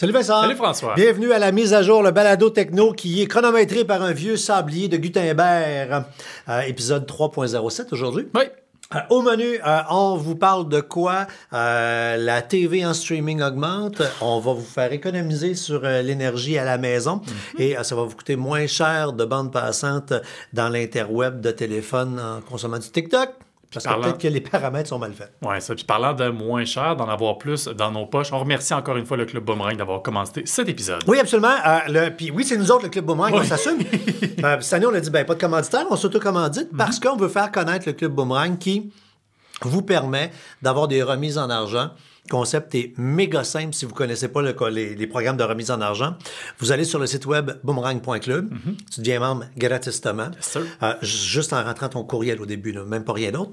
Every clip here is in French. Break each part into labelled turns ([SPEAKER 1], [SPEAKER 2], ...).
[SPEAKER 1] Salut Vincent.
[SPEAKER 2] Salut François.
[SPEAKER 1] Bienvenue à la mise à jour, le balado techno qui est chronométré par un vieux sablier de Gutenberg. Épisode 3.07 aujourd'hui.
[SPEAKER 2] Oui.
[SPEAKER 1] Au menu, on vous parle de quoi? La TV en streaming augmente. On va vous faire économiser sur l'énergie à la maison. Et ça va vous coûter moins cher de bande passante dans l'interweb de téléphone en consommant du TikTok. Parce que peut-être que les paramètres sont mal faits.
[SPEAKER 2] Oui, ça. Puis parlant de moins cher, d'en avoir plus dans nos poches, on remercie encore une fois le Club Boomerang d'avoir commencé cet épisode.
[SPEAKER 1] Oui, absolument. Puis oui, c'est nous autres, le Club Boomerang, on s'assume. Cette année, on a dit, pas de commanditaire, on s'autocommandite parce qu'on veut faire connaître le Club Boomerang qui vous permet d'avoir des remises en argent. Le concept est méga simple si vous ne connaissez pas les programmes de remise en argent. Vous allez sur le site web boomerang.club. Tu deviens membre gratuitement.
[SPEAKER 2] Yes, sir.
[SPEAKER 1] Juste en rentrant ton courriel au début, là, même pas rien d'autre.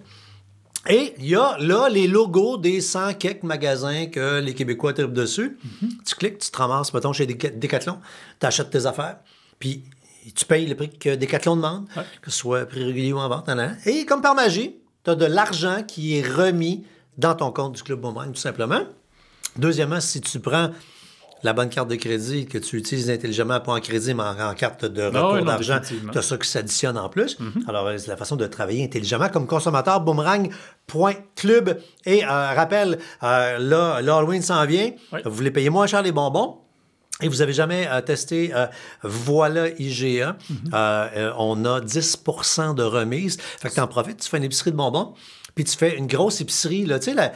[SPEAKER 1] Et il y a là les logos des 100 quelques magasins que les Québécois trippent dessus. Tu cliques, tu te ramasses, mettons, chez Decathlon, tu achètes tes affaires, puis tu payes le prix que Decathlon demande, que ce soit prix régulier ou en vente. Et comme par magie, tu as de l'argent qui est remis dans ton compte du Club Boomerang, tout simplement. Deuxièmement, si tu prends la bonne carte de crédit que tu utilises intelligemment, pas en crédit, mais en carte de retour d'argent, tu as ça qui s'additionne en plus. Alors, c'est la façon de travailler intelligemment comme consommateur. Boomerang.club. Et rappel, là, l'Halloween s'en vient. Oui. Vous voulez payer moins cher les bonbons. Et vous n'avez jamais testé Voilà IGA. On a 10% de remise. Fait que tu en profites, tu fais une épicerie de bonbons, puis tu fais une grosse épicerie, là, tu sais,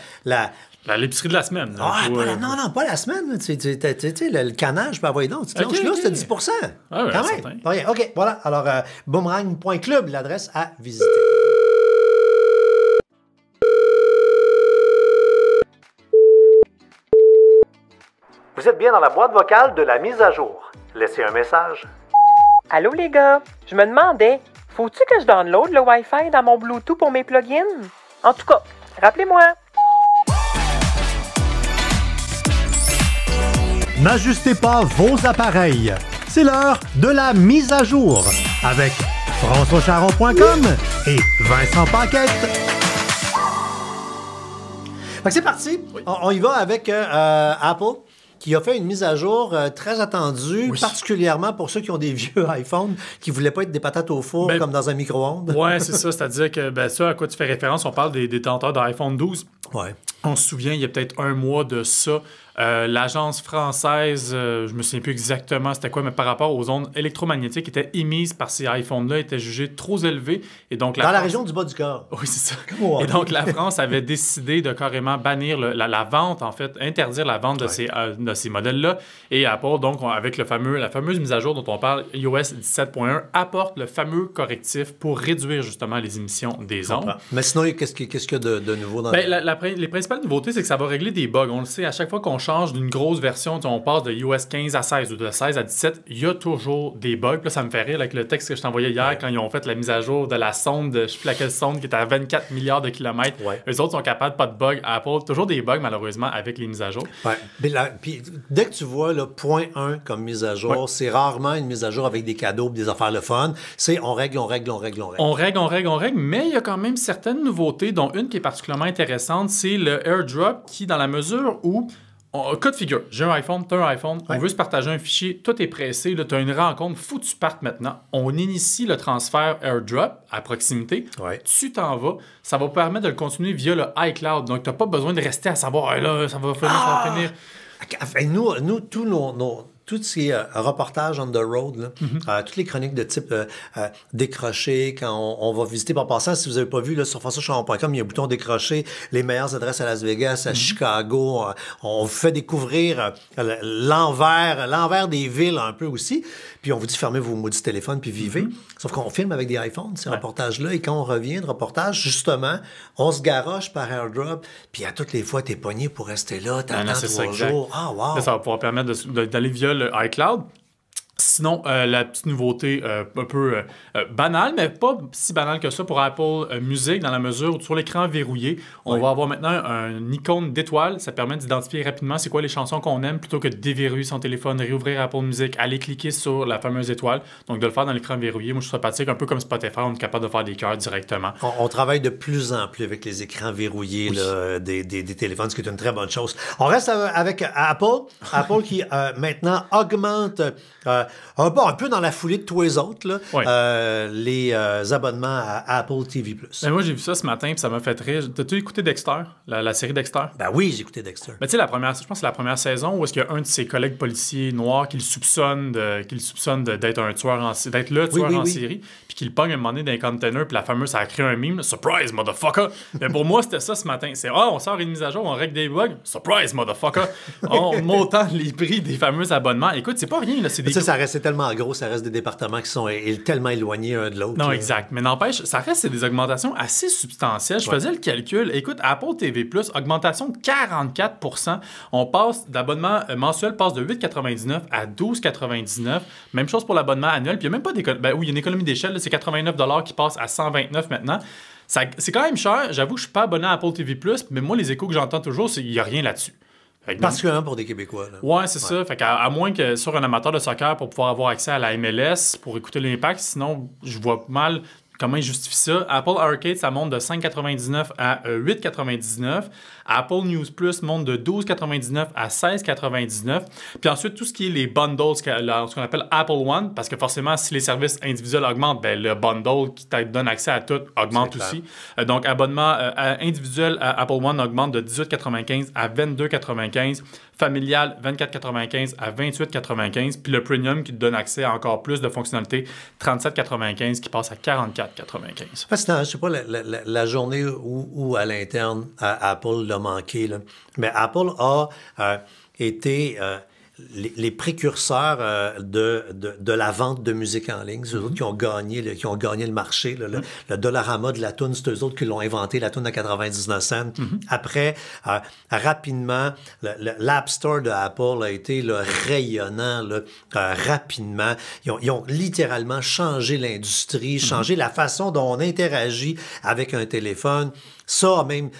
[SPEAKER 2] l'épicerie de la semaine.
[SPEAKER 1] Là, non, pas la semaine. Tu sais, le canage, puis donc. Tu te lâches là, c'était 10%.
[SPEAKER 2] Ah ouais,
[SPEAKER 1] quand même. Rien. OK, voilà. Alors, boomerang.club, l'adresse à visiter. Vous êtes bien dans la boîte vocale de la mise à jour. Laissez un message.
[SPEAKER 3] Allô les gars, je me demandais, faut-tu que je download le Wi-Fi dans mon Bluetooth pour mes plugins? En tout cas, rappelez-moi.
[SPEAKER 1] N'ajustez pas vos appareils. C'est l'heure de la mise à jour avec FrançoisCharron.com et Vincent Paquette. Fait que c'est parti. Oui. On y va avec Apple, qui a fait une mise à jour très attendue, particulièrement pour ceux qui ont des vieux iPhones qui ne voulaient pas être des patates au four comme dans un micro-ondes.
[SPEAKER 2] Oui, c'est ça. C'est-à-dire que ça à quoi tu fais référence, on parle des détenteurs d'iPhone 12.
[SPEAKER 1] Ouais.
[SPEAKER 2] On se souvient, il y a peut-être un mois de ça, l'agence française, je me souviens plus exactement c'était quoi, mais par rapport aux ondes électromagnétiques qui étaient émises par ces iPhones-là, étaient jugées trop élevées. Et donc,
[SPEAKER 1] dans la région du bas du corps.
[SPEAKER 2] Oui, c'est ça. Et donc, la France avait décidé de carrément bannir la vente, en fait, interdire la vente de ces modèles-là. Et Apple, donc, avec la fameuse mise à jour dont on parle, iOS 17.1, apporte le fameux correctif pour réduire justement les émissions des ondes.
[SPEAKER 1] Mais sinon, qu'est-ce qu'il y a de nouveau dans
[SPEAKER 2] les principales nouveautés, c'est que ça va régler des bugs. On le sait, à chaque fois qu'on change d'une grosse version, on passe de iOS 15 à 16 ou de 16 à 17, il y a toujours des bugs. Puis là, ça me fait rire avec le texte que je t'envoyais hier quand ils ont fait la mise à jour de la sonde, je ne sais plus laquelle sonde, qui était à 24 milliards de kilomètres. Eux autres sont capables, pas de bugs. Apple, toujours des bugs, malheureusement, avec les mises à jour.
[SPEAKER 1] Puis dès que tu vois le point 1 comme mise à jour, c'est rarement une mise à jour avec des cadeaux et des affaires le fun. C'est on règle. On règle,
[SPEAKER 2] mais il y a quand même certaines nouveautés, dont une qui est particulièrement intéressante, c'est le AirDrop qui, dans la mesure où cas de figure, j'ai un iPhone, tu as un iPhone, on veut se partager un fichier, tout est pressé, tu as une rencontre, faut que tu partes maintenant. On initie le transfert AirDrop à proximité, tu t'en vas, ça va permettre de le continuer via le iCloud. Donc, tu n'as pas besoin de rester à savoir, là, ça va finir,
[SPEAKER 1] Nous, tous ces reportages on the road, là, toutes les chroniques de type décrocher, quand on va visiter, en passant, si vous n'avez pas vu, là, sur FrançoisCharron.com, il y a un bouton décrocher, les meilleures adresses à Las Vegas, à Chicago, on vous fait découvrir l'envers des villes un peu aussi, puis on vous dit fermez vos maudits téléphones puis vivez. Sauf qu'on filme avec des iPhones, ces reportages-là, et quand on revient de reportage, justement, on se garoche par AirDrop, puis à toutes les fois, t'es pogné pour rester là, t'attends 3 jours. Ah, wow!
[SPEAKER 2] Ça va pouvoir permettre d'aller via le iCloud. Sinon, la petite nouveauté un peu banale, mais pas si banale que ça pour Apple Music, dans la mesure où sur l'écran verrouillé, on va avoir maintenant une icône d'étoile. Ça permet d'identifier rapidement c'est quoi les chansons qu'on aime plutôt que de déverrouiller son téléphone, réouvrir Apple Music, aller cliquer sur la fameuse étoile. Donc, de le faire dans l'écran verrouillé, moi, je suis sympathique, un peu comme Spotify, on est capable de faire des cœurs directement.
[SPEAKER 1] On travaille de plus en plus avec les écrans verrouillés là, des téléphones, ce qui est une très bonne chose. On reste avec Apple. Apple qui maintenant augmente un peu dans la foulée de tous les autres, là, les abonnements à Apple TV+.
[SPEAKER 2] Ben moi, j'ai vu ça ce matin, puis ça m'a fait rire. T'as-tu écouté Dexter, la série Dexter?
[SPEAKER 1] Ben oui, j'ai écouté Dexter.
[SPEAKER 2] Ben tu sais, je pense que c'est la première saison où est-ce qu'il y a un de ses collègues policiers noirs qui le soupçonne d'être un tueur d'être le tueur en série, puis qu'il pogne un moment donné dans un container, puis la fameuse, ça a créé un meme, surprise, motherfucker! Mais pour moi, c'était ça ce matin. C'est, on sort une mise à jour, on règle des bugs, surprise, motherfucker! On montant les prix des fameux abonnements. Écoute, c'est pas rien, là, c'est des...
[SPEAKER 1] Ça reste tellement gros, ça reste des départements qui sont tellement éloignés un de l'autre.
[SPEAKER 2] Non, exact. Mais n'empêche, ça reste des augmentations assez substantielles. Je faisais le calcul. Écoute, Apple TV+, augmentation de 44%. On passe, l'abonnement mensuel passe de 8,99 à 12,99. Même chose pour l'abonnement annuel. Puis il n'y a même pas d'économie. Ben oui, il y a une économie d'échelle. Là, c'est 89 $ qui passe à 129 maintenant. C'est quand même cher. J'avoue que je ne suis pas abonné à Apple TV+, mais moi, les échos que j'entends toujours, c'est qu'il n'y a rien là-dessus.
[SPEAKER 1] Particulièrement pour des Québécois. Là.
[SPEAKER 2] Ouais, c'est ça. Fait qu'à moins que sur un amateur de soccer pour pouvoir avoir accès à la MLS, pour écouter l'Impact, sinon, je vois mal comment ils justifient ça. Apple Arcade, ça monte de 5,99 à 8,99. Apple News Plus monte de 12,99 à 16,99. Puis ensuite, tout ce qui est les bundles, ce qu'on appelle Apple One, parce que forcément, si les services individuels augmentent, ben, le bundle qui te donne accès à tout augmente aussi. Donc, abonnement individuel à Apple One augmente de 18,95 à 22,95. Familial, 24,95 à 28,95. Puis le Premium qui te donne accès à encore plus de fonctionnalités, 37,95 qui passe à 44,95.
[SPEAKER 1] Fascinant, je sais pas, la journée où à l'interne, Apple l'a manqué, là. Mais Apple a été les précurseurs de la vente de musique en ligne. C'est eux autres qui ont gagné le marché. Là, le Dollarama de la toune, c'est eux autres qui l'ont inventé, la toune à 99 cents. Après, rapidement, l'App Store de Apple a été rayonnant rapidement. Ils ont littéralement changé l'industrie, changé la façon dont on interagit avec un téléphone. Ça a même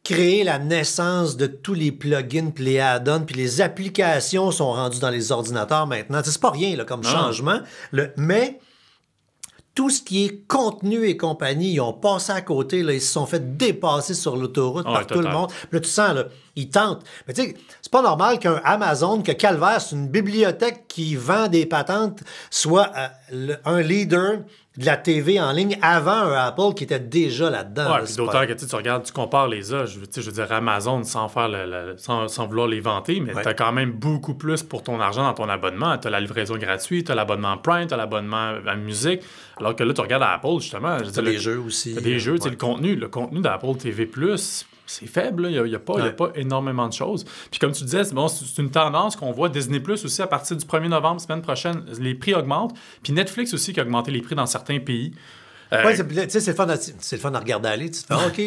[SPEAKER 1] créer la naissance de tous les plugins, puis les add-ons, puis les applications sont rendues dans les ordinateurs maintenant. C'est pas rien là, comme changement, mais tout ce qui est contenu et compagnie, ils ont passé à côté, là, ils se sont fait dépasser sur l'autoroute par tout le monde. Puis là, tu sens, là, ils tentent. Mais tu sais, c'est pas normal qu'un Amazon, que Calvaire, c'est une bibliothèque qui vend des patentes, soit un leader de la TV en ligne avant un Apple qui était déjà là-dedans.
[SPEAKER 2] Ouais, puis d'autant que tu regardes, tu compares les âges. Je veux dire, Amazon, sans vouloir les vanter, mais tu as quand même beaucoup plus pour ton argent dans ton abonnement. Tu as la livraison gratuite, tu as l'abonnement Prime, tu as l'abonnement à la musique. Alors que là, tu regardes à Apple, justement.
[SPEAKER 1] Tu as des jeux aussi.
[SPEAKER 2] Tu as des jeux, tu sais, le contenu d'Apple TV+, c'est faible, il n'y a pas énormément de choses. Puis comme tu disais, c'est une tendance qu'on voit. Disney Plus aussi, à partir du 1er novembre, semaine prochaine, les prix augmentent. Puis Netflix aussi qui a augmenté les prix dans certains pays.
[SPEAKER 1] Oui, c'est le fun à regarder aller. Tu te fais, OK,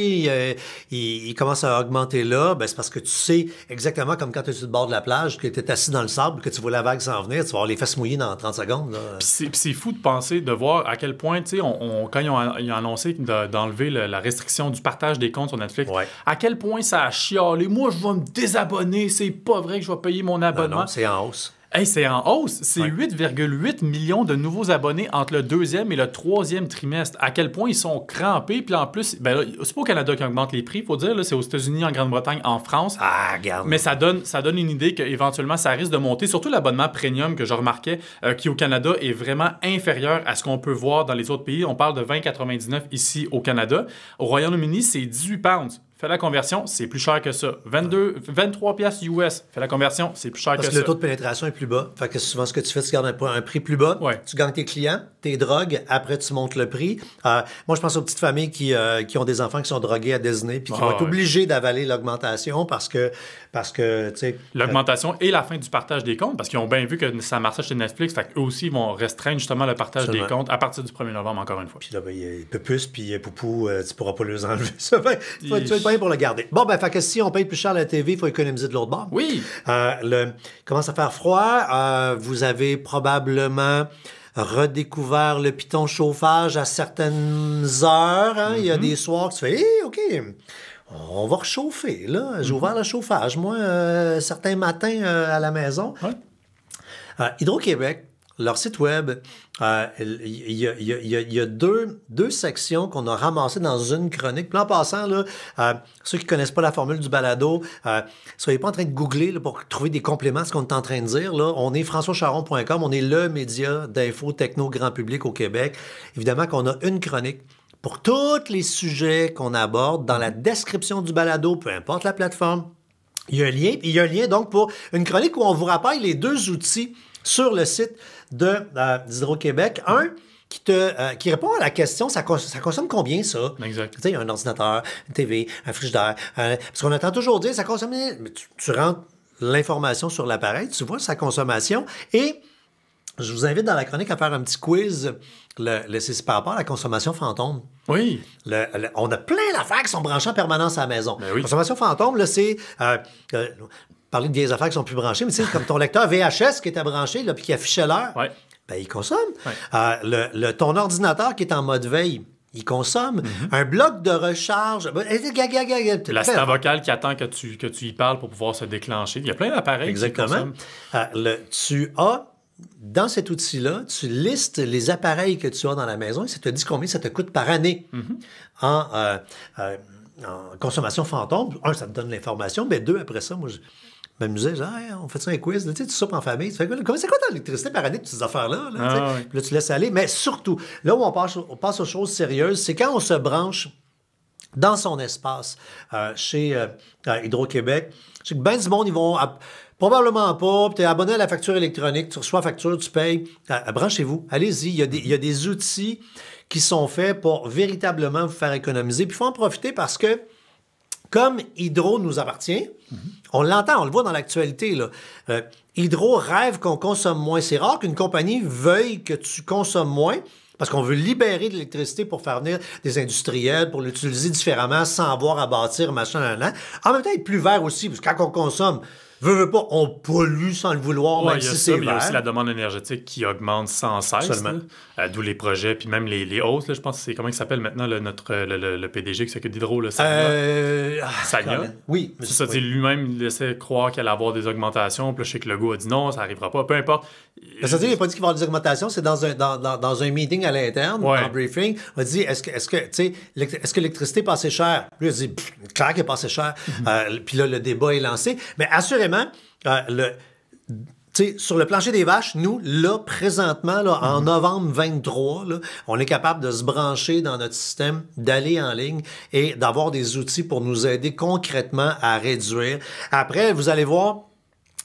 [SPEAKER 1] il commence à augmenter là. Ben, c'est parce que tu sais exactement comme quand tu es sur le bord de la plage, que tu es assis dans le sable, que tu vois la vague s'en venir, tu vas avoir les fesses mouillées dans 30 secondes.
[SPEAKER 2] Puis c'est fou de penser, de voir à quel point, tu sais, quand ils ont annoncé d'enlever la restriction du partage des comptes sur Netflix, à quel point ça a chialé. Moi, je vais me désabonner. C'est pas vrai que je vais payer mon abonnement.
[SPEAKER 1] Non, c'est en hausse.
[SPEAKER 2] Hey, c'est en hausse. C'est 8,8 millions de nouveaux abonnés entre le 2e et le 3e trimestre. À quel point ils sont crampés. Puis en plus, ben là, c'est pas au Canada qui augmente les prix, il faut dire. Là, c'est aux États-Unis, en Grande-Bretagne, en France.
[SPEAKER 1] Ah, regarde.
[SPEAKER 2] Mais ça donne une idée qu'éventuellement, ça risque de monter. Surtout l'abonnement premium que je remarquais, qui au Canada est vraiment inférieur à ce qu'on peut voir dans les autres pays. On parle de 20,99 ici au Canada. Au Royaume-Uni, c'est 18 pounds. Fais la conversion, c'est plus cher que ça. 23 piastres US. Fais la conversion, c'est plus cher que ça.
[SPEAKER 1] Parce que le taux de pénétration est plus bas. Fait que souvent, ce que tu fais, tu gardes un prix plus bas.
[SPEAKER 2] Ouais.
[SPEAKER 1] Tu gagnes tes clients, tes drogues. Après, tu montes le prix. Moi, je pense aux petites familles qui ont des enfants qui sont drogués à Disney puis qui vont être obligés d'avaler l'augmentation parce que tu sais... L'augmentation
[SPEAKER 2] et la fin du partage des comptes, parce qu'ils ont bien vu que ça marchait chez Netflix. Fait qu'eux aussi, ils vont restreindre justement le partage des comptes à partir du 1er novembre, encore une fois.
[SPEAKER 1] Puis là, il y a Pupus puis Poupou, tu pourras pas les enlever. Ça va être pain pour le garder. Bon, ben, fait que si on paye plus cher la TV, il faut économiser de l'autre bord.
[SPEAKER 2] Oui.
[SPEAKER 1] Commence à faire froid. Vous avez probablement redécouvert le piton chauffage à certaines heures. Hein? Il y a des soirs que tu fais, OK, on va réchauffer. Là. J'ai ouvert le chauffage, moi, certains matins à la maison.
[SPEAKER 2] Ouais.
[SPEAKER 1] Hydro-Québec, leur site web, il y a deux sections qu'on a ramassées dans une chronique. Puis en passant, là, ceux qui ne connaissent pas la formule du balado, soyez pas en train de googler là, pour trouver des compléments à ce qu'on est en train de dire. Là. On est françoischaron.com, on est le média d'info techno grand public au Québec. Évidemment qu'on a une chronique pour tous les sujets qu'on aborde dans la description du balado, peu importe la plateforme. Il y a un lien donc pour une chronique où on vous rappelle les deux outils sur le site d'Hydro-Québec. Un, qui répond à la question, ça consomme combien, ça?
[SPEAKER 2] Exact.
[SPEAKER 1] Tu sais, un ordinateur, une TV, un frigidaire. Parce qu'on entend toujours dire, ça consomme... Mais tu rentres l'information sur l'appareil, tu vois sa consommation. Et je vous invite dans la chronique à faire un petit quiz. C'est par rapport à la consommation fantôme.
[SPEAKER 2] Oui.
[SPEAKER 1] On a plein d'affaires qui sont branchées en permanence à la maison.
[SPEAKER 2] Ben oui.
[SPEAKER 1] Consommation fantôme, là, c'est... parler de vieilles affaires qui sont plus branchées, mais tu sais, comme ton lecteur VHS qui était branché, là, puis qui affichait l'heure, ben, il consomme. Ouais. Ton ordinateur qui est en mode veille, il consomme. Un bloc de recharge...
[SPEAKER 2] L'assistant vocal qui attend que tu y parles pour pouvoir se déclencher. Il y a plein d'appareils qui consomment.
[SPEAKER 1] Tu as... Dans cet outil-là, tu listes les appareils que tu as dans la maison et ça te dit combien ça te coûte par année en consommation fantôme. Un, ça te donne l'information, mais deux, après ça, moi, je m'amusais, genre, hey, on fait ça un quiz, tu soupes en famille, tu fais quoi? C'est quoi ton électricité par année de ces affaires-là? Puis là, tu laisses aller. Mais surtout, là où on passe aux choses sérieuses, c'est quand on se branche dans son espace chez Hydro-Québec. Je sais que ben du monde, ils vont... Probablement pas. Tu es abonné à la facture électronique, tu reçois la facture, tu payes. Branchez-vous. Allez-y. Il y a des outils qui sont faits pour véritablement vous faire économiser. Puis il faut en profiter parce que, comme Hydro nous appartient, on l'entend, on le voit dans l'actualité, là. Hydro rêve qu'on consomme moins. C'est rare qu'une compagnie veuille que tu consommes moins parce qu'on veut libérer de l'électricité pour faire venir des industriels, pour l'utiliser différemment sans avoir à bâtir, machin. En même temps, être plus vert aussi, parce que quand on consomme... Veux pas, on pollue sans le vouloir, même si c'est vert.
[SPEAKER 2] Il y a aussi la demande énergétique qui augmente sans cesse. D'où les projets, puis même les hausses. Là, je pense que c'est comment il s'appelle maintenant le PDG qui s'occupe d'Hydro, Sagna.
[SPEAKER 1] Oui.
[SPEAKER 2] C'est ça, lui-même il laissait croire qu'il allait avoir des augmentations. Puis là, je sais que Legault a dit non, ça n'arrivera pas. Peu importe.
[SPEAKER 1] C'est-à-dire, il n'a pas dit qu'il va y avoir des augmentations. C'est dans un meeting à l'interne, en briefing. On a dit, est-ce que l'électricité est pas assez chère? Lui, il a dit, clair qu'elle n'est pas assez chère. Puis là, le débat est lancé. Mais assurément, sur le plancher des vaches, nous, là, présentement, là, en novembre 23, là, on est capable de se brancher dans notre système, d'aller en ligne et d'avoir des outils pour nous aider concrètement à réduire. Après, vous allez voir,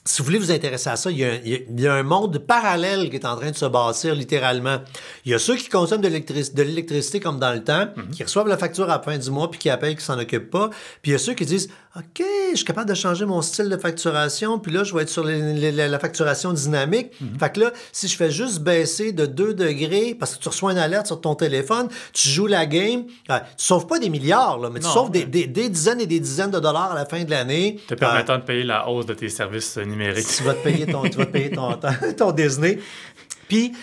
[SPEAKER 1] si vous voulez vous intéresser à ça, il y a un monde parallèle qui est en train de se bâtir littéralement. Il y a ceux qui consomment de l'électricité comme dans le temps, qui reçoivent la facture à la fin du mois puis qui appellent, qui s'en occupent pas. Puis il y a ceux qui disent « OK, je suis capable de changer mon style de facturation, puis là, je vais être sur la facturation dynamique. Fait que là, si je fais juste baisser de 2 degrés parce que tu reçois une alerte sur ton téléphone, tu joues la game, tu sauves pas des milliards, là, mais tu sauves des dizaines et des dizaines de dollars à la fin de l'année.
[SPEAKER 2] Te permettant de payer la hausse de tes services numériques.
[SPEAKER 1] Tu vas te payer ton Disney. Puis,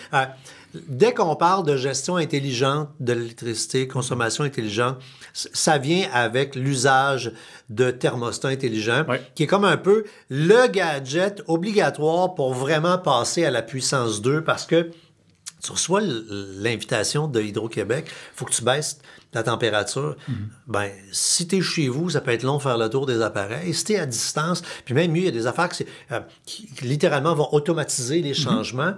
[SPEAKER 1] dès qu'on parle de gestion intelligente de l'électricité, consommation intelligente, ça vient avec l'usage de thermostats intelligents, qui est comme un peu le gadget obligatoire pour vraiment passer à la puissance 2 parce que tu reçois l'invitation de Hydro-Québec, il faut que tu baisses la température. Ben, si tu es chez vous, ça peut être long de faire le tour des appareils. Si tu es à distance, puis même mieux, il y a des affaires qui littéralement vont automatiser les changements.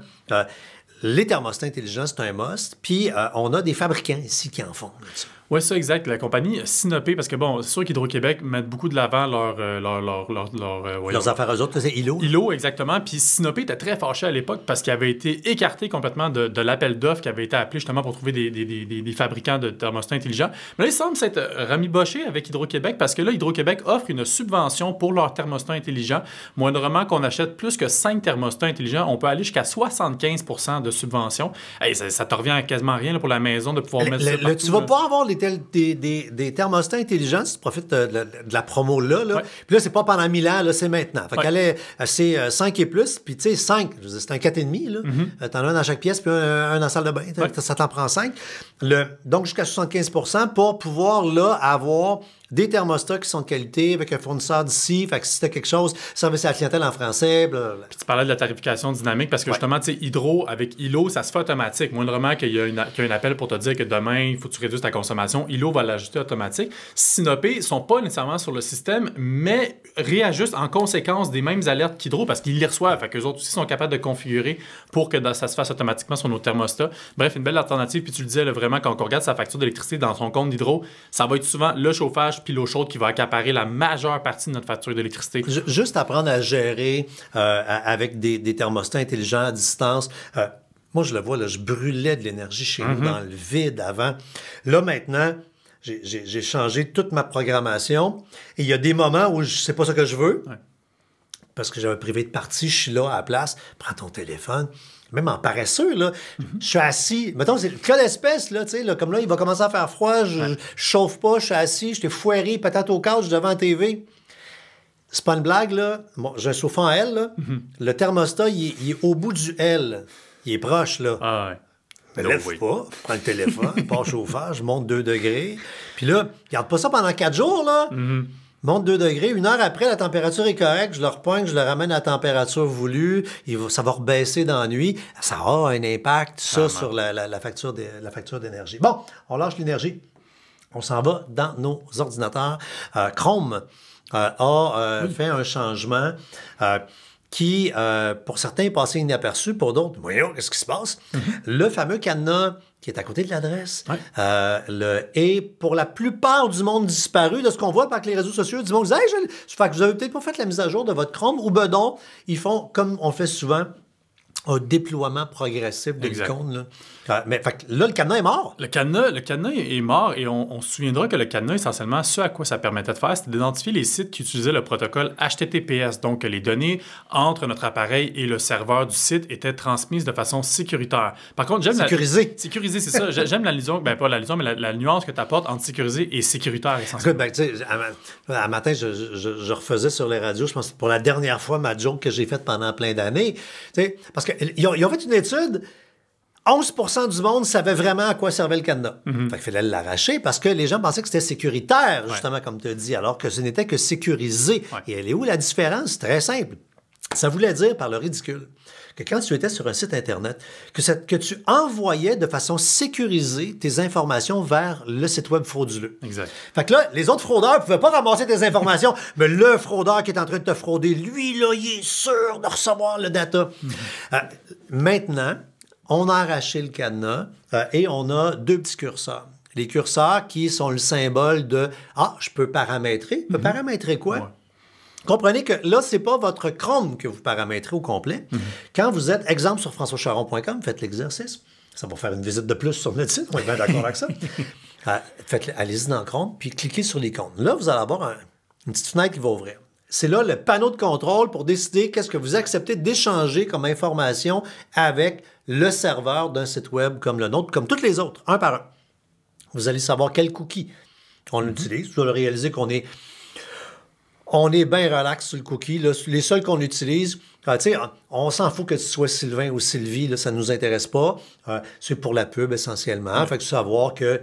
[SPEAKER 1] Les thermostats intelligents, c'est un must. Puis, on a des fabricants ici qui en font.
[SPEAKER 2] Oui, ça, exact. La compagnie Sinopé, parce que bon, c'est sûr qu'Hydro-Québec met beaucoup de l'avant
[SPEAKER 1] leurs affaires eux autres, c'est ILO.
[SPEAKER 2] ILO, exactement. Puis Sinopé était très fâché à l'époque parce qu'il avait été écarté complètement de l'appel d'offres qui avait été appelé justement pour trouver des fabricants de thermostats intelligents. Mais là, il semble s'être ramiboché avec Hydro-Québec parce que là, Hydro-Québec offre une subvention pour leurs thermostats intelligents. Moindrement qu'on achète plus que 5 thermostats intelligents, on peut aller jusqu'à 75% de subvention. Hey, ça te revient à quasiment rien là, pour la maison de pouvoir mettre ça partout.
[SPEAKER 1] Tu vas pas avoir les des thermostats intelligents, si tu profites de la promo-là. Là. Puis là, c'est pas pendant 1000 ans, là, c'est maintenant. Fait qu'elle c'est 5 et plus. Puis tu sais, 5, je veux dire, c'est un 4,5. Là. T'en as un dans chaque pièce, puis un dans la salle de bain. Ça t'en prend 5. Donc, jusqu'à 75 % pour pouvoir là avoir des thermostats qui sont de qualité avec un fournisseur d'ici. Fait que si c'était quelque chose, service à la clientèle en français, blablabla.
[SPEAKER 2] Puis tu parlais de la tarification dynamique parce que justement, tu sais, Hydro, avec ILO, ça se fait automatique. Moindrement qu'il y a un appel pour te dire que demain, il faut que tu réduises ta consommation, ILO va l'ajuster automatique. Sinopé ne sont pas nécessairement sur le système, mais réajustent en conséquence des mêmes alertes qu'Hydro parce qu'ils les reçoivent. Fait qu'eux autres aussi sont capables de configurer pour que ça se fasse automatiquement sur nos thermostats. Bref, une belle alternative. Puis tu le disais, là, vraiment, quand on regarde sa facture d'électricité dans son compte d'Hydro, ça va être souvent le chauffage puis l'eau chaude qui va accaparer la majeure partie de notre facture d'électricité.
[SPEAKER 1] Juste apprendre à gérer avec des thermostats intelligents à distance. Moi, je le vois, là, je brûlais de l'énergie chez nous dans le vide avant. Là, maintenant, j'ai changé toute ma programmation. Et il y a des moments où c'est pas ça que je veux. Ouais. Parce que j'avais privé de partie, je suis là à la place. Prends ton téléphone. Même en paresseux, là, je suis assis. Mettons, c'est le cas d'espèce, là, tu sais, là, comme là, il va commencer à faire froid, je chauffe pas, je suis assis, je t'ai foiré, patate au couch devant la TV. C'est pas une blague, là. Bon, j'ai un chauffant à L, là. Le thermostat, il est au bout du L. Il est proche, là.
[SPEAKER 2] Ah ouais.
[SPEAKER 1] Mais lève pas, prends le téléphone, pas chauffage, monte 2 degrés. Puis là, garde pas ça pendant 4 jours, là. Monte 2 degrés. 1 heure après, la température est correcte. Je le repointe, je le ramène à la température voulue. Ça va rebaisser dans la nuit. Ça a un impact, ça, sur la facture d'énergie. Bon, on lâche l'énergie. On s'en va dans nos ordinateurs. Chrome a fait un changement qui, pour certains, est passé inaperçu. Pour d'autres, voyons, qu'est-ce qui se passe? Le fameux cadenas qui est à côté de l'adresse, est pour la plupart du monde disparu de ce qu'on voit par les réseaux sociaux. Du monde dit, hey, fait que vous avez peut-être pas fait la mise à jour de votre Chrome, ou ben non, ils font, comme on fait souvent, un déploiement progressif de l'icône. Là. Mais fait que là, le cadenas est mort.
[SPEAKER 2] Le cadenas est mort et on se souviendra que le cadenas, essentiellement, ce à quoi ça permettait de faire, c'était d'identifier les sites qui utilisaient le protocole HTTPS. Donc, les données entre notre appareil et le serveur du site étaient transmises de façon sécuritaire. Par contre, j'aime
[SPEAKER 1] Sécurisé.
[SPEAKER 2] Sécurisé, c'est ça. J'aime l'allusion, pas l'allusion, mais la nuance que tu apportes entre sécurisé et sécuritaire, essentiellement.
[SPEAKER 1] Écoute, tu sais, à matin, je refaisais sur les radios, je pense, pour la dernière fois, ma joke que j'ai faite pendant plein d'années. Tu sais, parce qu'ils ont fait une étude. 11 % du monde savait vraiment à quoi servait le cadenas. Fait qu'il fallait l'arracher parce que les gens pensaient que c'était sécuritaire, justement, comme tu as dit, alors que ce n'était que sécurisé. Et elle est où la différence? Très simple. Ça voulait dire, par le ridicule, que quand tu étais sur un site Internet, que tu envoyais de façon sécurisée tes informations vers le site web frauduleux.
[SPEAKER 2] Exact.
[SPEAKER 1] Fait que là, les autres fraudeurs ne pouvaient pas ramasser tes informations, mais le fraudeur qui est en train de te frauder, lui, là, il est sûr de recevoir le data. Maintenant, on a arraché le cadenas et on a 2 petits curseurs. Les curseurs qui sont le symbole de « Ah, je peux paramétrer. » Je peux paramétrer quoi? Ouais. Comprenez que là, ce n'est pas votre Chrome que vous paramétrez au complet. Quand vous êtes, exemple sur françoischaron.com, faites l'exercice. Ça va faire une visite de plus sur notre site. On est bien d'accord avec ça. Allez-y dans Chrome, puis cliquez sur l'icône. Là, vous allez avoir une petite fenêtre qui va ouvrir. C'est là le panneau de contrôle pour décider qu'est-ce que vous acceptez d'échanger comme information avec le serveur d'un site web comme le nôtre, comme tous les autres, un par un. Vous allez savoir quel cookie on utilise. Vous allez réaliser qu'on est bien relax sur le cookie. Là. Les seuls qu'on utilise, on s'en fout que tu sois Sylvain ou Sylvie, là, ça ne nous intéresse pas. C'est pour la pub essentiellement. Fait que savoir que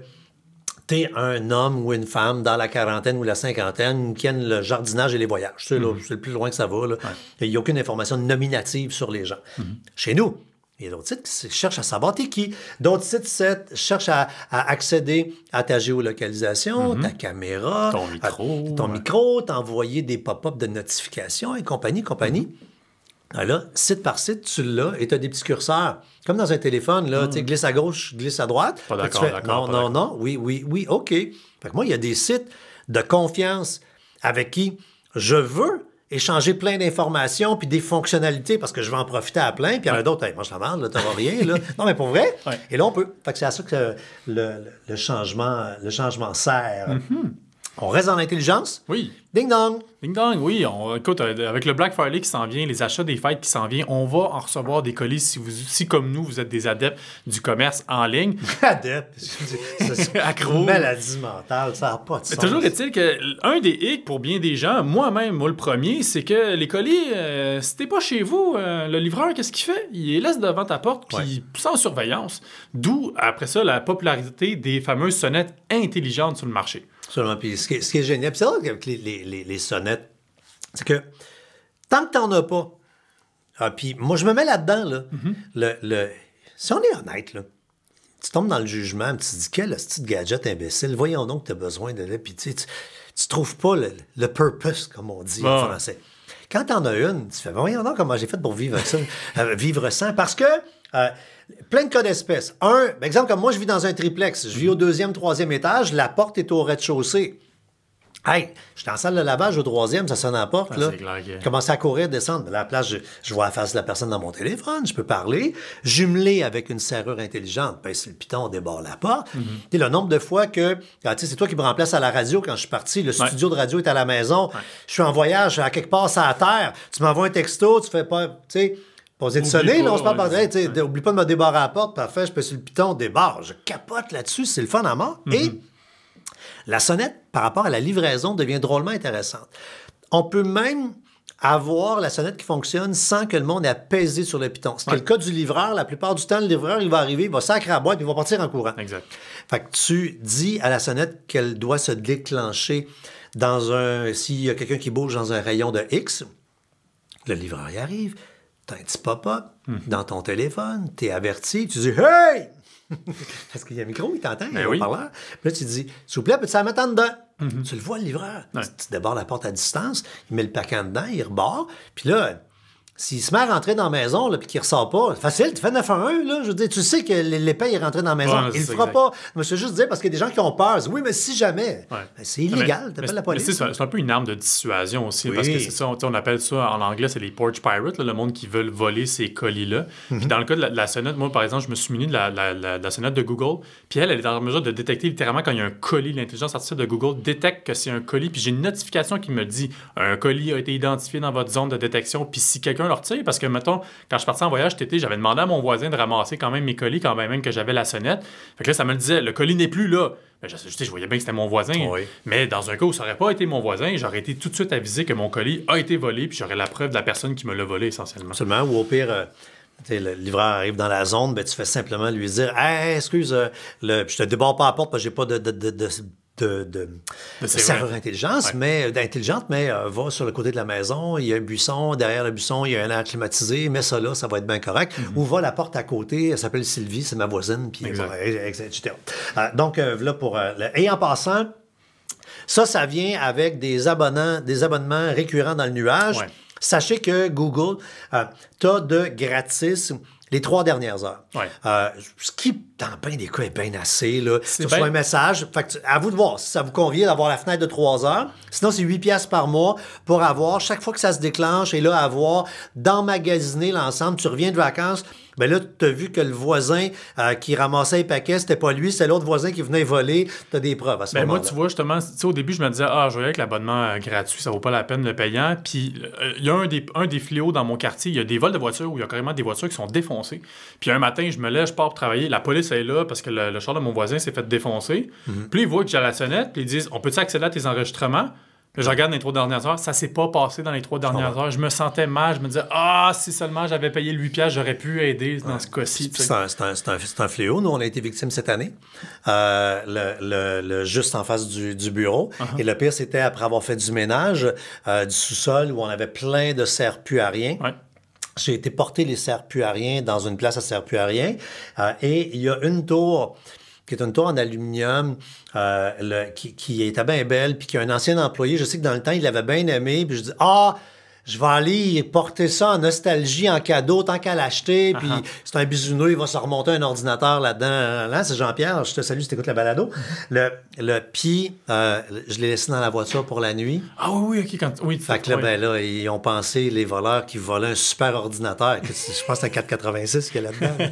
[SPEAKER 1] tu es un homme ou une femme dans la quarantaine ou la cinquantaine qui aime le jardinage et les voyages. C'est le plus loin que ça va. Il n'y a aucune information nominative sur les gens. Chez nous, il y a d'autres sites qui cherchent à savoir t'es qui. D'autres sites cherchent à accéder à ta géolocalisation, ta caméra, ton micro, t'envoyer des pop-up de notifications et compagnie. Là, site par site, tu l'as et tu as des petits curseurs. Comme dans un téléphone, là, tu glisse à gauche, glisse à droite.
[SPEAKER 2] Pas d'accord,
[SPEAKER 1] non, oui, OK. Fait que moi, il y a des sites de confiance avec qui je veux échanger plein d'informations puis des fonctionnalités parce que je veux en profiter à plein. Puis il y en a d'autres, hey, mange la merde, là, t'auras rien. Là. Non, mais pour vrai. Et là, on peut. Fait que c'est à ça que le changement sert. On reste dans l'intelligence.
[SPEAKER 2] Oui.
[SPEAKER 1] Ding dong.
[SPEAKER 2] Ding dong, oui. Écoute, avec le Black Friday qui s'en vient, les achats des fêtes qui s'en viennent, on va en recevoir des colis si comme nous, vous êtes des adeptes du commerce en ligne.
[SPEAKER 1] Adepte. C'est
[SPEAKER 2] Accro.
[SPEAKER 1] Maladie mentale, ça n'a pas de sens.
[SPEAKER 2] Toujours est-il qu'un des hicks pour bien des gens, moi-même, moi le premier, c'est que les colis, si t'es pas chez vous, le livreur, qu'est-ce qu'il fait? Il les laisse devant ta porte, puis sans surveillance. D'où, après ça, la popularité des fameuses sonnettes intelligentes sur le marché.
[SPEAKER 1] Absolument. Puis ce qui est génial, puis c'est vrai qu'avec les sonnettes, c'est que tant que t'en as pas, puis moi je me mets là-dedans, là, si on est honnête, là, tu tombes dans le jugement, tu te dis quel petit gadget imbécile, voyons donc que tu as besoin de là, puis tu trouves pas le purpose, comme on dit en français. Quand t'en as une, tu fais voyons donc comment j'ai fait pour vivre ça, vivre sans, parce que plein de cas d'espèces. Exemple, comme moi, je vis dans un triplex. Je vis au 2e, 3e étage. La porte est au rez-de-chaussée. Hey, je suis en salle de lavage au 3e, ça sonne à la porte. Là. Je commence à courir, descendre. À la place, je vois la face de la personne dans mon téléphone. Je peux parler. Jumelé avec une serrure intelligente. Ben, c'est le piton, on déborde la porte. Et le nombre de fois que... c'est toi qui me remplaces à la radio quand je suis parti. Le studio de radio est à la maison. Je suis en voyage à quelque part sur la terre. Tu m'envoies un texto, tu fais pas... Tu sais... Posé de sonner, là, on se parle par oublie pas de me débarrer à la porte, parfait, je peux sur le piton, débarre. Je capote là-dessus, c'est le fun à mort. Et la sonnette, par rapport à la livraison, devient drôlement intéressante. On peut même avoir la sonnette qui fonctionne sans que le monde ait à peser sur le piton. C'est le cas du livreur. La plupart du temps, le livreur, il va arriver, il va sacrer la boîte, puis il va partir en courant.
[SPEAKER 2] Exact.
[SPEAKER 1] Fait que tu dis à la sonnette qu'elle doit se déclencher s'il y a quelqu'un qui bouge dans un rayon de X, le livreur y arrive. T'as un petit pop-up dans ton téléphone, t'es averti, tu dis « Hey! » Parce qu'il y a un micro, il t'entend, il y a un haut-parleur. Puis là, tu dis « S'il vous plaît, peux-tu la mettre en dedans? » Tu le vois, le livreur. Tu débarres la porte à distance, il met le paquet en dedans, il rebarre. Puis là, s'il se met à rentrer dans la maison puis qu'il ne ressort pas, facile, tu fais 911, là. Je veux dire, tu sais que l'épée est rentré dans la maison. Il le fera pas. Mais je veux juste dire, parce qu'il y a des gens qui ont peur. Oui, mais si jamais, c'est illégal. T'appelles la police.
[SPEAKER 2] C'est un peu une arme de dissuasion aussi. Parce que c'est ça, on appelle ça en anglais, c'est les porch pirates, là, le monde qui veulent voler ces colis-là. Puis dans le cas de la sonnette, moi, par exemple, je me suis muni de la sonnette de Google. Puis elle est en mesure de détecter littéralement quand il y a un colis. L'intelligence artificielle de Google détecte que c'est un colis. Puis j'ai une notification qui me dit un colis a été identifié dans votre zone de détection. Puis si quelqu'un le retire, parce que, mettons, quand je suis parti en voyage cet été, j'avais demandé à mon voisin de ramasser quand même mes colis, quand même que j'avais la sonnette. Fait que là, ça me le disait, le colis n'est plus là. Ben, je voyais bien que c'était mon voisin. Oui. Mais dans un cas où ça n'aurait pas été mon voisin, j'aurais été tout de suite avisé que mon colis a été volé, puis j'aurais la preuve de la personne qui me l'a volé, essentiellement.
[SPEAKER 1] Absolument. Ou au pire, le livreur arrive dans la zone, ben, tu fais simplement lui dire « Hey, excuse, je te débarre pas la porte parce que j'ai pas de serveur d'intelligence, mais va sur le côté de la maison, il y a un buisson, derrière le buisson, il y a un air climatisé, mets ça là, ça va être bien correct. Ou va la porte à côté, elle s'appelle Sylvie, c'est ma voisine, puis etc. Donc, voilà pour... et en passant, ça vient avec des abonnements récurrents dans le nuage. Ouais. Sachez que Google, t'as de gratis... les 3 dernières heures. Ouais. Ce qui, dans bien des cas, est bien assez. Là. Tu reçois un message. Fait que à vous de voir si ça vous convient d'avoir la fenêtre de 3 heures. Sinon, c'est 8$ par mois pour avoir, chaque fois que ça se déclenche, et là, avoir d'emmagasiner l'ensemble. Tu reviens de vacances. Ben là, tu as vu que le voisin qui ramassait les paquets, c'était pas lui, c'était l'autre voisin qui venait voler. Tu as des preuves à ce moment-là.
[SPEAKER 2] Moi, tu vois, justement, au début, je me disais, je voyais que l'abonnement gratuit, ça vaut pas la peine le payant. Puis, il y a un des fléaux dans mon quartier. Il y a des vols de voitures où il y a carrément des voitures qui sont défoncées. Puis, un matin, je me lève, je pars pour travailler. La police est là parce que le char de mon voisin s'est fait défoncer. Puis, ils voient que j'ai la sonnette, puis ils disent, on peut-tu accéder à tes enregistrements? Là, je regarde les 3 dernières heures, ça s'est pas passé dans les 3 dernières heures. Je me sentais mal, je me disais, si seulement j'avais payé le 8$, j'aurais pu aider dans ce cas-ci.
[SPEAKER 1] C'est un fléau. Nous, on a été victimes cette année, juste en face du bureau. Et le pire, c'était après avoir fait du ménage du sous-sol où on avait plein de serre-pu à rien. Ouais. J'ai été porter les serre-pu à rien dans une place à serre-pu à rien. Et il y a une tour... qui est une tour en aluminium, qui était bien belle, puis qui a un ancien employé. Je sais que dans le temps, il l'avait bien aimé. Puis je dis, je vais aller porter ça en nostalgie, en cadeau, tant qu'à l'acheter. Puis c'est un bisounours, il va se remonter un ordinateur là-dedans. Là, c'est Jean-Pierre, je te salue si t'écoutes la balado. Puis, je l'ai laissé dans la voiture pour la nuit.
[SPEAKER 2] Ah oui, OK.
[SPEAKER 1] Fait que là, ben là, ils ont pensé, les voleurs, qui volaient un super ordinateur. Je pense que c'est un 486 qu'il y a là-dedans.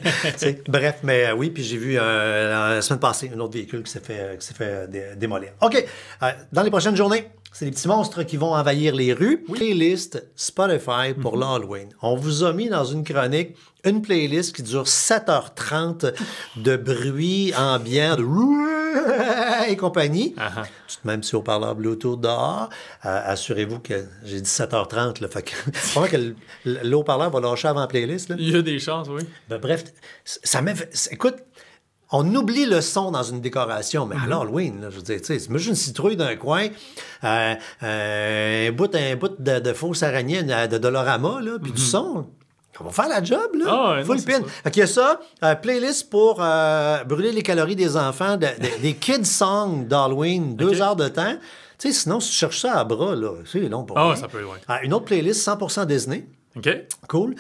[SPEAKER 1] Bref, mais oui, puis j'ai vu la semaine passée un autre véhicule qui s'est fait démolir. OK. Dans les prochaines journées, c'est les petits monstres qui vont envahir les rues. Playlist Spotify pour l'Halloween. On vous a mis dans une chronique une playlist qui dure 7h30 de bruit ambiant, de et compagnie. Même si haut-parleur Bluetooth dehors, assurez-vous que j'ai dit 7h30. Là, fait que c'est pas vrai que le haut-parleur va lâcher avant la playlist. Là.
[SPEAKER 2] Il y a des chances, oui.
[SPEAKER 1] Ben, bref, ça m'a fait... Écoute, on oublie le son dans une décoration, mais à l'Halloween, là, je veux dire, tu sais, imagine une citrouille d'un coin, un bout de fausse araignée de Dolorama, là, puis du son. On va faire la job, là.
[SPEAKER 2] Ah ouais,
[SPEAKER 1] Full pin. Fait qu'il y a ça, playlist pour brûler les calories des enfants, des kids songs d'Halloween, 2 heures de temps. Tu sais, sinon, si tu cherches ça à bras, là, c'est long pour
[SPEAKER 2] Ah,
[SPEAKER 1] moi.
[SPEAKER 2] ça peut, oui.
[SPEAKER 1] Une autre playlist 100% Disney.
[SPEAKER 2] OK.
[SPEAKER 1] Cool.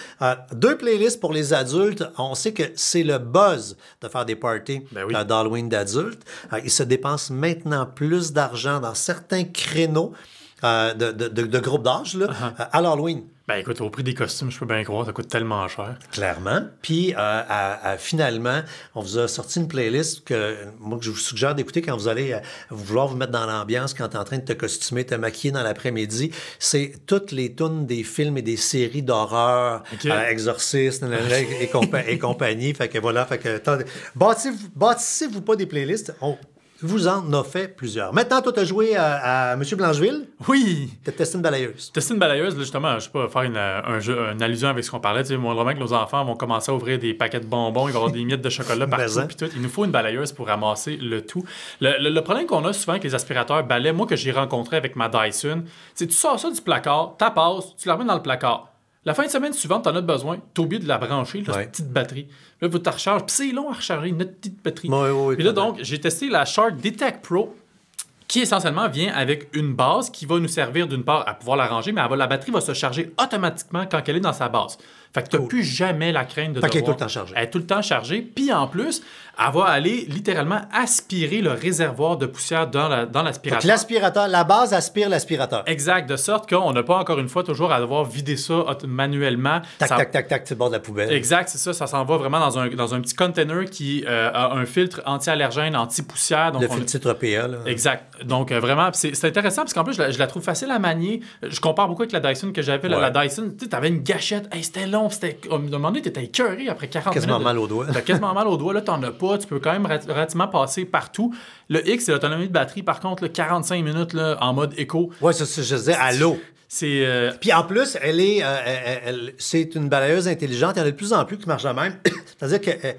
[SPEAKER 1] 2 playlists pour les adultes. On sait que c'est le buzz de faire des parties d'Halloween d'adultes. Ils se dépensent maintenant plus d'argent dans certains créneaux de groupes d'âge là, à l'Halloween.
[SPEAKER 2] Ben écoute, au prix des costumes, je peux bien croire, ça coûte tellement cher.
[SPEAKER 1] Clairement. Puis, finalement, on vous a sorti une playlist que je vous suggère d'écouter quand vous allez vouloir vous mettre dans l'ambiance, quand tu es en train de te costumer, te maquiller dans l'après-midi. C'est toutes les tunes des films et des séries d'horreur, Exorcist et compagnie. Fait que voilà, bâtissez-vous pas des playlists. Vous en a fait plusieurs. Maintenant, toi, tu as joué à M. Blancheville.
[SPEAKER 2] Oui!
[SPEAKER 1] Tu as testé une balayeuse.
[SPEAKER 2] Tester une balayeuse, là, justement, je sais pas, faire une allusion avec ce qu'on parlait. Tu sais, moindrement que nos enfants vont commencer à ouvrir des paquets de bonbons, il va y avoir des miettes de chocolat partout, puis tout. Il nous faut une balayeuse pour ramasser le tout. Le problème qu'on a souvent avec les aspirateurs balais, moi, que j'ai rencontré avec ma Dyson, c'est que tu sors ça du placard, tu passes, tu la remets dans le placard. La fin de semaine suivante, tu en as besoin, tu as oublié de la brancher, là, cette petite batterie. Là, tu te recharges, puis c'est long à recharger, notre petite batterie. Puis là, donc, j'ai testé la Shark Detect Pro, qui essentiellement vient avec une base qui va nous servir d'une part à pouvoir la ranger, mais la batterie va se charger automatiquement quand elle est dans sa base. Fait que tu n'as plus jamais la crainte de devoir...
[SPEAKER 1] qu'elle est tout le temps chargée.
[SPEAKER 2] Elle est tout le temps chargée. Puis en plus, elle va aller littéralement aspirer le réservoir de poussière dans l'aspirateur.
[SPEAKER 1] Donc l'aspirateur, la base aspire l'aspirateur.
[SPEAKER 2] Exact, de sorte qu'on n'a pas encore une fois toujours à devoir vider ça manuellement.
[SPEAKER 1] Tac, c'est le bord de la poubelle.
[SPEAKER 2] Exact, c'est ça. Ça s'en va vraiment dans un petit container qui a un filtre anti-allergène, anti-poussière. Donc
[SPEAKER 1] le filtre PA, là.
[SPEAKER 2] Exact. Donc vraiment, c'est intéressant parce qu'en plus, je la trouve facile à manier. Je compare beaucoup avec la Dyson que j'avais. La Dyson, tu avais une gâchette. Hey, c'était long. À un moment donné, tu étais écœuré après 40 minutes.
[SPEAKER 1] Quasiment mal au doigt.
[SPEAKER 2] T'as quasiment mal au doigt. Là, t'en as pas. Tu peux quand même relativement passer partout. Le X, c'est l'autonomie de batterie. Par contre, là, 45 minutes là, en mode éco.
[SPEAKER 1] Ouais, c'est ça, je disais, à l'eau. Puis en plus, c'est une balayeuse intelligente. Il y en a de plus en plus qui marchent de même. C'est-à-dire qu'elle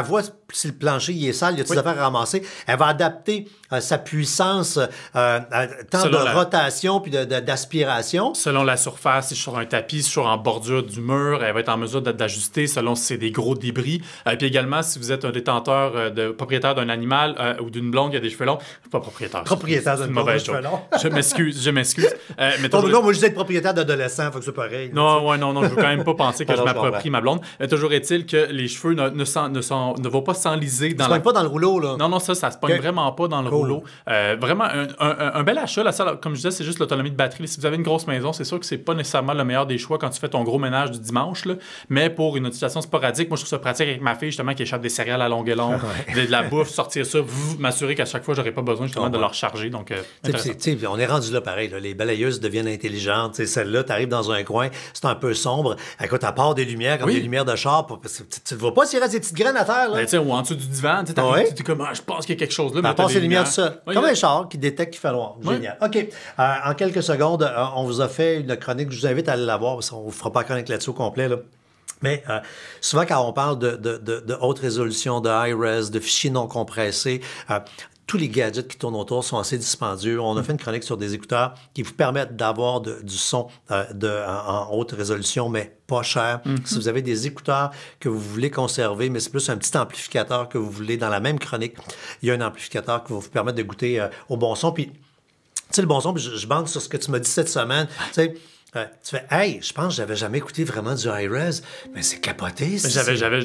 [SPEAKER 1] voit si le plancher il est sale, il y a des affaires à ramasser. Elle va adapter sa puissance, tant de rotation puis d'aspiration.
[SPEAKER 2] Selon la surface, si je suis sur un tapis, si je suis en bordure du mur, elle va être en mesure d'ajuster selon si c'est des gros débris. Puis également, si vous êtes un détenteur, propriétaire d'un animal ou d'une blonde qui a des cheveux longs, pas propriétaire.
[SPEAKER 1] Propriétaire d'une blonde qui a des cheveux longs.
[SPEAKER 2] Je m'excuse.
[SPEAKER 1] Non, moi, je dis être propriétaire d'adolescent, faut que c'est pareil.
[SPEAKER 2] Non, je veux quand même pas penser que je m'approprie ma blonde. Toujours est-il que les cheveux ne vont pas s'enliser dans
[SPEAKER 1] ça se pogne pas dans le rouleau, là.
[SPEAKER 2] Non, ça se pogne vraiment pas dans le rouleau. Vraiment, un bel achat. La salle, comme je disais, c'est juste l'autonomie de batterie. Si vous avez une grosse maison, c'est sûr que c'est pas nécessairement le meilleur des choix quand tu fais ton gros ménage du dimanche, là. Mais pour une utilisation sporadique, moi, je trouve ça pratique avec ma fille, justement, qui échappe des céréales à longue et longue, de la bouffe, sortir ça, m'assurer qu'à chaque fois, j'aurais pas besoin, justement, de leur recharger. Donc,
[SPEAKER 1] on est rendu là pareil. Là. Les balayeuses deviennent intelligentes. Celle-là, tu arrives dans un coin, c'est un peu sombre. Écoute, à part des lumières, comme des lumières de char, tu ne vois pas s'il reste des petites graines à terre. Là.
[SPEAKER 2] Ou en dessous du divan, tu es comme, je pense qu'il y a quelque chose là.
[SPEAKER 1] À part ces lumières, tout ça. Comme un char qui détecte qu'il fait noir. Génial. OK. En quelques secondes, on vous a fait une chronique. Je vous invite à aller la voir parce qu'on ne vous fera pas chronique là-dessus au complet. Là. Mais souvent, quand on parle de haute résolution, de high-res, de fichiers non compressés, tous les gadgets qui tournent autour sont assez dispendieux. On a fait une chronique sur des écouteurs qui vous permettent d'avoir du son en haute résolution, mais pas cher. Si vous avez des écouteurs que vous voulez conserver, mais c'est plus un petit amplificateur que vous voulez, dans la même chronique, il y a un amplificateur qui va vous permettre de goûter au bon son. Puis, tu sais, le bon son, puis je bande sur ce que tu m'as dit cette semaine. Tu sais, Tu fais, hey, je pense que j'avais jamais écouté vraiment du high-res, mais c'est capoté.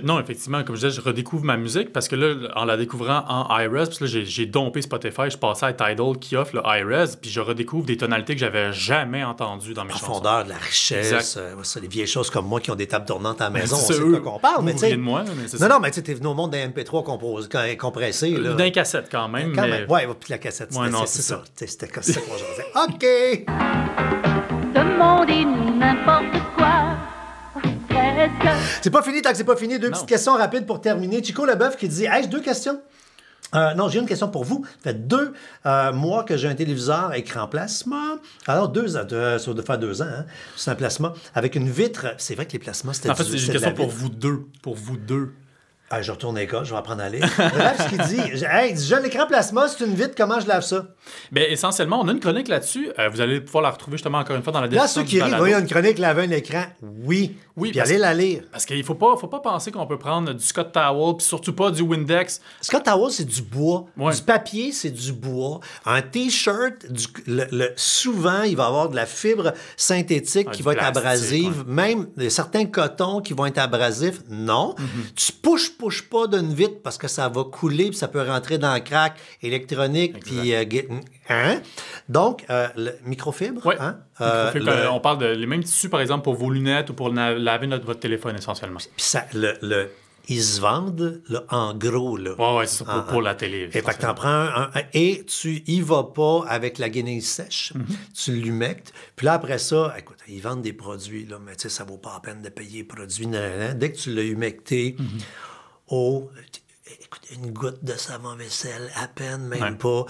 [SPEAKER 2] Non, effectivement, comme je disais, je redécouvre ma musique parce que là, en la découvrant en high-res, puis là, j'ai dompé Spotify, je passais à Tidal qui offre le high-res, puis je redécouvre des tonalités que j'avais jamais entendues dans mes chansons.
[SPEAKER 1] Profondeur, de la richesse, les vieilles choses comme moi qui ont des tables tournantes à la maison, on sait
[SPEAKER 2] eux,
[SPEAKER 1] de quoi qu'on parle.
[SPEAKER 2] Mais de moi, mais c'est
[SPEAKER 1] non, mais tu sais, t'es venu au monde d'un MP3 compressé.
[SPEAKER 2] D'un cassette quand même. Mais...
[SPEAKER 1] Ouais, puis la cassette, c'est ça. C'était comme ça qu'on jasait. OK!
[SPEAKER 4] Demander n'importe quoi.
[SPEAKER 1] C'est pas fini tant que c'est pas fini. Deux petites questions rapides pour terminer. Chico Leboeuf qui dit, hey, j'ai 2 questions. Non, j'ai une question pour vous. Ça fait 2 mois que j'ai un téléviseur écran plasma. Alors, ça doit faire 2 ans. Hein? C'est un plasma avec une vitre. C'est vrai que les plasmas, c'était
[SPEAKER 2] en fait, c'est une question pour vous deux. Pour vous deux.
[SPEAKER 1] Je retourne à l'école, je vais apprendre à lire. Bref, ce qu'il dit, hey, j'ai un écran plasma, c'est une vitre, comment je lave ça?
[SPEAKER 2] Bien, essentiellement, on a une chronique là-dessus. Vous allez pouvoir la retrouver justement encore une fois dans la description.
[SPEAKER 1] Là, ceux qui rient, voyez une chronique laver un écran, oui. Puis allez la lire.
[SPEAKER 2] Parce qu'il faut pas penser qu'on peut prendre du Scott Towel, puis surtout pas du Windex.
[SPEAKER 1] Scott Towel, c'est du bois. Du papier, c'est du bois. Un T-shirt, souvent, il va avoir de la fibre synthétique qui va être abrasive. Même certains cotons qui vont être abrasifs, non. Tu pushes pas d'une vitre parce que ça va couler puis ça peut rentrer dans le crack électronique. Puis, Donc, le microfibre.
[SPEAKER 2] Oui. On parle de les mêmes tissus, par exemple, pour vos lunettes ou pour laver votre téléphone, essentiellement.
[SPEAKER 1] Puis ça, ils se vendent en gros.
[SPEAKER 2] Oui, c'est ça, pour la télé.
[SPEAKER 1] Et fait que t'en prends et tu y vas pas avec la guenille sèche. Tu l'humectes. Puis là, après ça, écoute, ils vendent des produits, là, mais tu sais, ça vaut pas la peine de payer les produits. Dès que tu l'as humecté, écoute, une goutte de savon vaisselle, à peine, même pas.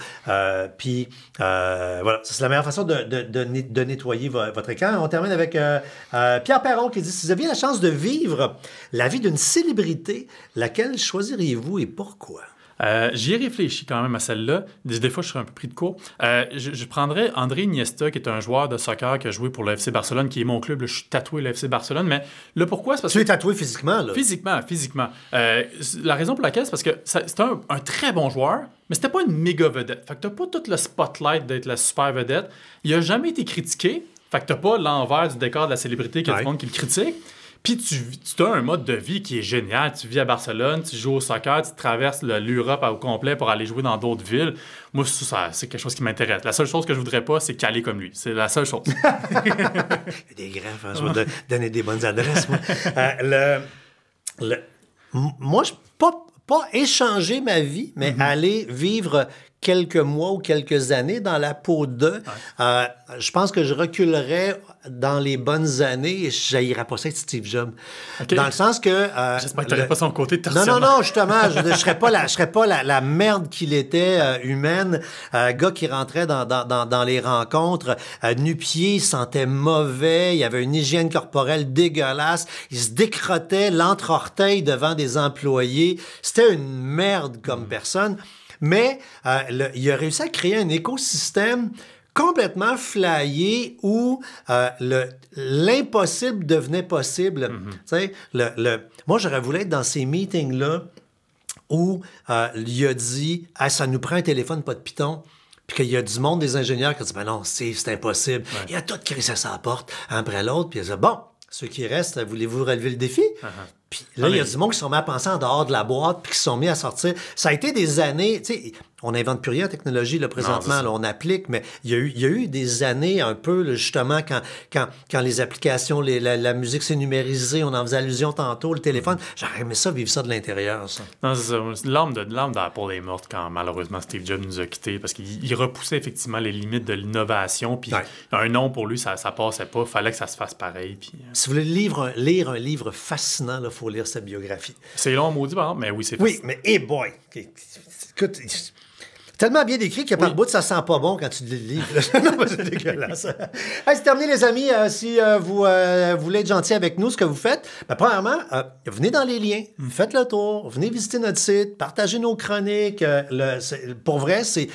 [SPEAKER 1] Puis, voilà, c'est la meilleure façon de nettoyer votre écran. On termine avec Pierre Perron qui dit, si vous aviez la chance de vivre la vie d'une célébrité, laquelle choisiriez-vous et pourquoi?
[SPEAKER 2] J'y ai réfléchi quand même à celle-là. Des fois, je serais un peu pris de court. Je prendrais André Iniesta, qui est un joueur de soccer qui a joué pour le FC Barcelone, qui est mon club. Là, je suis tatoué le FC Barcelone. Mais le pourquoi, c'est parce que...
[SPEAKER 1] Tu es tatoué physiquement, là?
[SPEAKER 2] Physiquement. La raison pour laquelle, c'est parce que c'était un très bon joueur, mais c'était pas une méga vedette. Fait que t'as pas tout le spotlight d'être la super vedette. Il a jamais été critiqué. Fait que t'as pas l'envers du décor de la célébrité qu'il y a du monde qui le critique. Puis tu as un mode de vie qui est génial. Tu vis à Barcelone, tu joues au soccer, tu traverses l'Europe au complet pour aller jouer dans d'autres villes. Moi, ça, c'est quelque chose qui m'intéresse. La seule chose que je voudrais pas, c'est caler comme lui. C'est la seule chose.
[SPEAKER 1] Il y a des grands, je vais donner des bonnes adresses. Moi, je pas échanger ma vie, mais aller vivre quelques mois ou quelques années dans la peau de... je pense que je reculerais dans les bonnes années et je n'haïrais pas ça être Steve Jobs. Okay. Dans le sens que...
[SPEAKER 2] J'espère que tu n'aurais pas son côté torsionnaire.
[SPEAKER 1] Non, justement, je ne serais pas la merde qu'il était humaine. Gars qui rentrait dans les rencontres, nu-pied, il sentait mauvais, il avait une hygiène corporelle dégueulasse, il se décrottait l'entre-orteil devant des employés. C'était une merde comme personne. Mais il a réussi à créer un écosystème complètement flyé où l'impossible devenait possible. Tu sais, moi, j'aurais voulu être dans ces meetings-là où il a dit « ça nous prend un téléphone, pas de piton ». Puis qu'il y a du monde des ingénieurs qui ont dit « Ben non, Steve, c'est impossible. Ouais. » Il a tout crissé à sa porte, un après l'autre. Puis il a dit « Bon, ceux qui restent, voulez-vous relever le défi? » Puis là, il y a du monde qui se sont mis à penser en dehors de la boîte puis qui se sont mis à sortir. Ça a été des années... Tu sais, on n'invente plus rien en technologie là, présentement, là, on applique, mais il y a eu des années un peu, là, justement, quand les applications, la musique s'est numérisée, on en faisait allusion tantôt, le téléphone. J'aurais aimé ça, vivre ça de l'intérieur, ça.
[SPEAKER 2] Non, c'est ça. L'âme d'Apple est morte quand, malheureusement, Steve Jobs nous a quittés parce qu'il repoussait effectivement les limites de l'innovation, puis un nom pour lui, ça passait pas. Fallait que ça se fasse pareil. Puis,
[SPEAKER 1] Si vous voulez lire un livre fascinant, il faut lire sa biographie.
[SPEAKER 2] C'est long, maudit, par exemple, mais oui, c'est fascinant.
[SPEAKER 1] Oui, mais hey boy! Écoute... Tellement bien décrit que par bout, ça sent pas bon quand tu lis le livre. C'est dégueulasse. Hey, c'est terminé, les amis. Si vous voulez être gentil avec nous, ce que vous faites, premièrement, venez dans les liens, faites le tour, venez visiter notre site, partagez nos chroniques. Pour vrai, c'est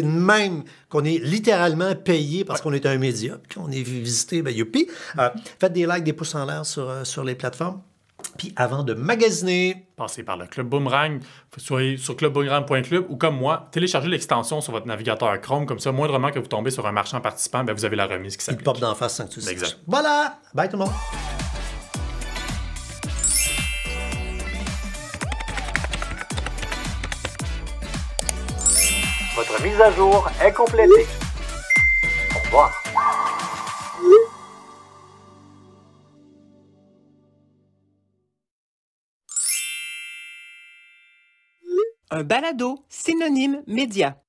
[SPEAKER 1] de même qu'on est littéralement payé parce qu'on est un média. Puis qu'on est visité, youpi. Faites des likes, des pouces en l'air sur les plateformes. Puis avant de magasiner,
[SPEAKER 2] passez par le Club Boomerang, soyez sur clubboomerang.club ou comme moi, téléchargez l'extension sur votre navigateur Chrome, comme ça, moindrement que vous tombez sur un marchand participant, ben vous avez la remise qui
[SPEAKER 1] il
[SPEAKER 2] s'applique.
[SPEAKER 1] te pop d'en face sans que tu le saches.
[SPEAKER 2] Exact.
[SPEAKER 1] Voilà! Bye tout le monde!
[SPEAKER 5] Votre mise à jour est complétée. Au revoir.
[SPEAKER 6] Un balado synonyme média.